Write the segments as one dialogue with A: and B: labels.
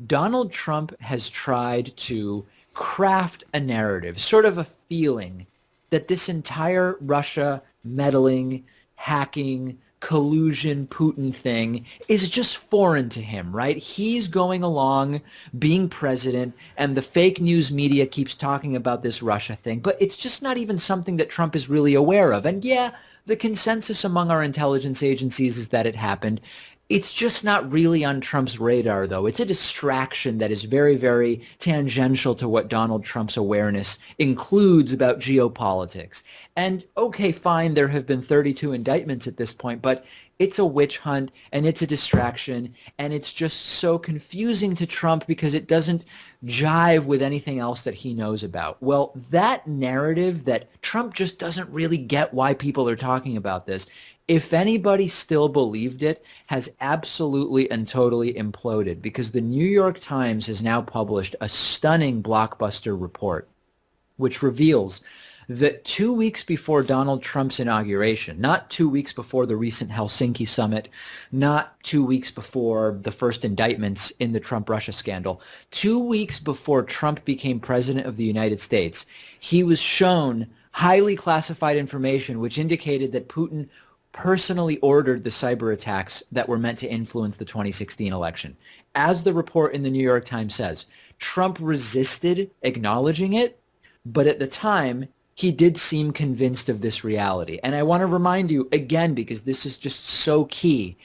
A: Donald Trump has tried to craft a narrative, sort of a feeling that this entire Russia meddling, hacking, collusion, Putin thing is just foreign to him, right? He's going along being president, and the fake news media keeps talking about this Russia thing, but it's just not even something that Trump is really aware of. And yeah, the consensus among our intelligence agencies is that it happened. It's just not really on Trump's radar, though. It's a distraction that is very, very tangential to what Donald Trump's awareness includes about geopolitics. And okay, fine, there have been 32 indictments at this point, but it's a witch hunt and it's a distraction, and it's just so confusing to Trump because it doesn't jive with anything else that he knows about. Well, that narrative that Trump just doesn't really get why people are talking about this, if anybody still believed it, has absolutely and totally imploded, because the New York Times has now published a stunning blockbuster report which reveals that 2 weeks before Donald Trump's inauguration, not 2 weeks before the recent Helsinki summit, not 2 weeks before the first indictments in the Trump-Russia scandal, 2 weeks before Trump became president of the United States, he was shown highly classified information which indicated that Putin personally ordered the cyber attacks that were meant to influence the 2016 election. As the report in the New York Times says, Trump resisted acknowledging it, but at the time, he did seem convinced of this reality. And I want to remind you again, because this is just so key,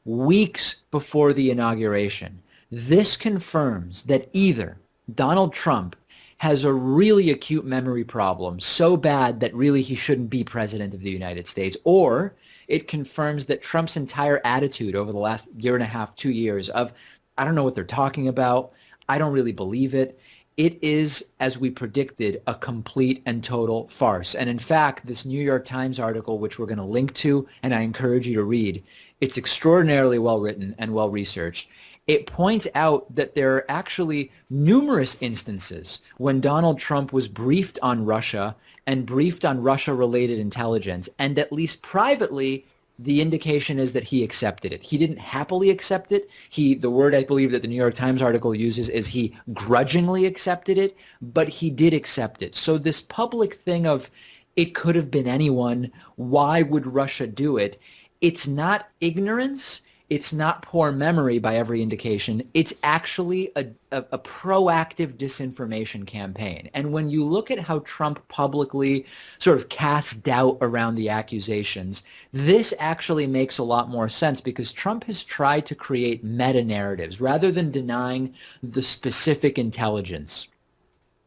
A: weeks before the inauguration, this confirms that either Donald Trump has a really acute memory problem, so bad that really he shouldn't be president of the United States, or it confirms that Trump's entire attitude over the last year and a half, 2 years of, I don't know what they're talking about, I don't really believe it. It is, as we predicted, a complete and total farce. And in fact, this New York Times article, which we're going to link to, and I encourage you to read, it's extraordinarily well written and well researched. It points out that there are actually numerous instances when Donald Trump was briefed on Russia and briefed on Russia-related intelligence, and at least privately, the indication is that he accepted it. He didn't happily accept it. The word I believe that the New York Times article uses is he grudgingly accepted it, but he did accept it. So this public thing of it could have been anyone, why would Russia do it? It's not ignorance. It's not poor memory by every indication. It's actually a proactive disinformation campaign. And when you look at how Trump publicly sort of casts doubt around the accusations, this actually makes a lot more sense, because Trump has tried to create meta-narratives rather than denying the specific intelligence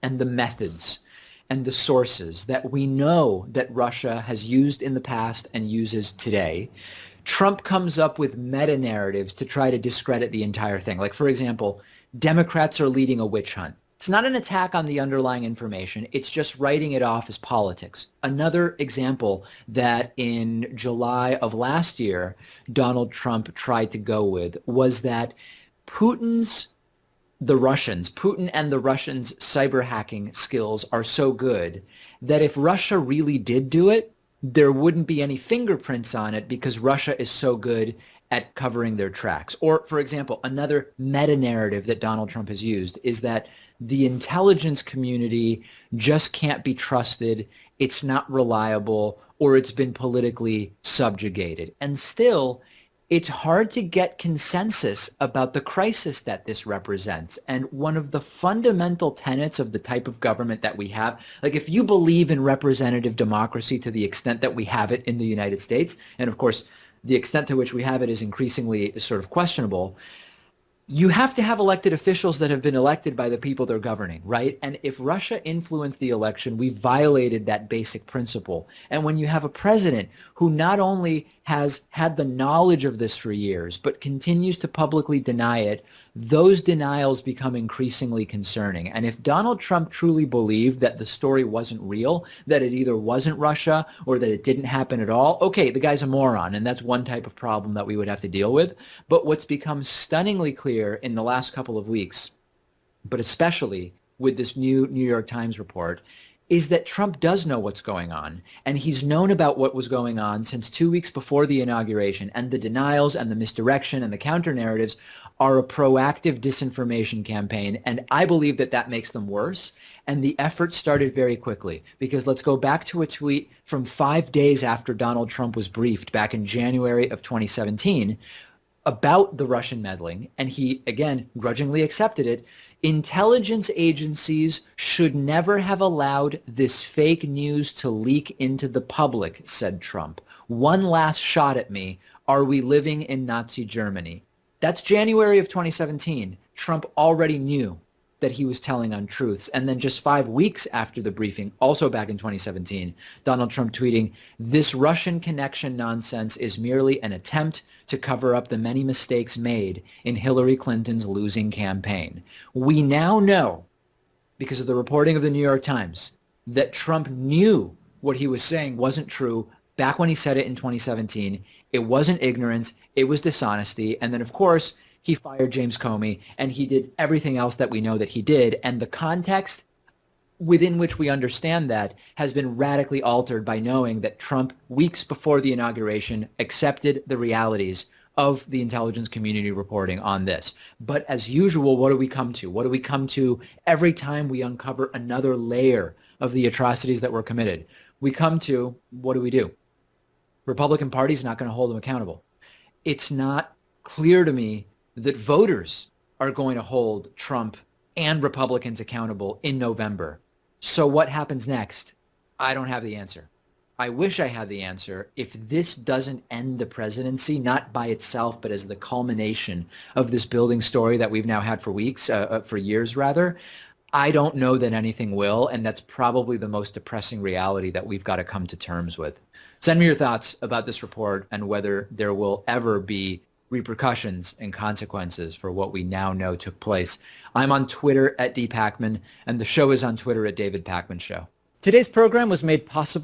A: and the methods and the sources that we know that Russia has used in the past and uses today. Trump comes up with meta-narratives to try to discredit the entire thing. Like, for example, Democrats are leading a witch hunt. It's not an attack on the underlying information. It's just writing it off as politics. Another example that in July of last year, Donald Trump tried to go with was that Putin and the Russians' cyber hacking skills are so good that if Russia really did do it, there wouldn't be any fingerprints on it because Russia is so good at covering their tracks. Or, for example, another meta-narrative that Donald Trump has used is that the intelligence community just can't be trusted, it's not reliable, or it's been politically subjugated. And still, it's hard to get consensus about the crisis that this represents. And one of the fundamental tenets of the type of government that we have, like if you believe in representative democracy to the extent that we have it in the United States, and of course, the extent to which we have it is increasingly sort of questionable, you have to have elected officials that have been elected by the people they're governing, right? And if Russia influenced the election, we violated that basic principle. And when you have a president who not only has had the knowledge of this for years, but continues to publicly deny it, those denials become increasingly concerning. And if Donald Trump truly believed that the story wasn't real, that it either wasn't Russia or that it didn't happen at all, okay, the guy's a moron, and that's one type of problem that we would have to deal with. But what's become stunningly clear in the last couple of weeks, but especially with this new New York Times report, is that Trump does know what's going on, and he's known about what was going on since 2 weeks before the inauguration, and the denials and the misdirection and the counter-narratives are a proactive disinformation campaign, and I believe that that makes them worse. And the effort started very quickly, because let's go back to a tweet from 5 days after Donald Trump was briefed back in January of 2017 about the Russian meddling, and he, again, grudgingly accepted it. Intelligence agencies should never have allowed this fake news to leak into the public, said Trump. One last shot at me. Are we living in Nazi Germany? That's January of 2017. Trump already knew that he was telling untruths. And then just 5 weeks after the briefing, also back in 2017, Donald Trump tweeting, "This Russian connection nonsense is merely an attempt to cover up the many mistakes made in Hillary Clinton's losing campaign." We now know, because of the reporting of the New York Times, that Trump knew what he was saying wasn't true back when he said it in 2017. It wasn't ignorance, it was dishonesty. And then, of course, he fired James Comey, and he did everything else that we know that he did. And the context within which we understand that has been radically altered by knowing that Trump, weeks before the inauguration, accepted the realities of the intelligence community reporting on this. But as usual, what do we come to? What do we come to every time we uncover another layer of the atrocities that were committed? We come to, what do? Republican Party is not going to hold them accountable. It's not clear to me that voters are going to hold Trump and Republicans accountable in November. So what happens next? I don't have the answer. I wish I had the answer. If this doesn't end the presidency, not by itself, but as the culmination of this building story that we've now had for years rather, I don't know that anything will, and that's probably the most depressing reality that we've got to come to terms with. Send me your thoughts about this report and whether there will ever be repercussions and consequences for what we now know took place. I'm on Twitter at @dpacman, and the show is on Twitter at David Pacman Show.
B: Today's program was made possible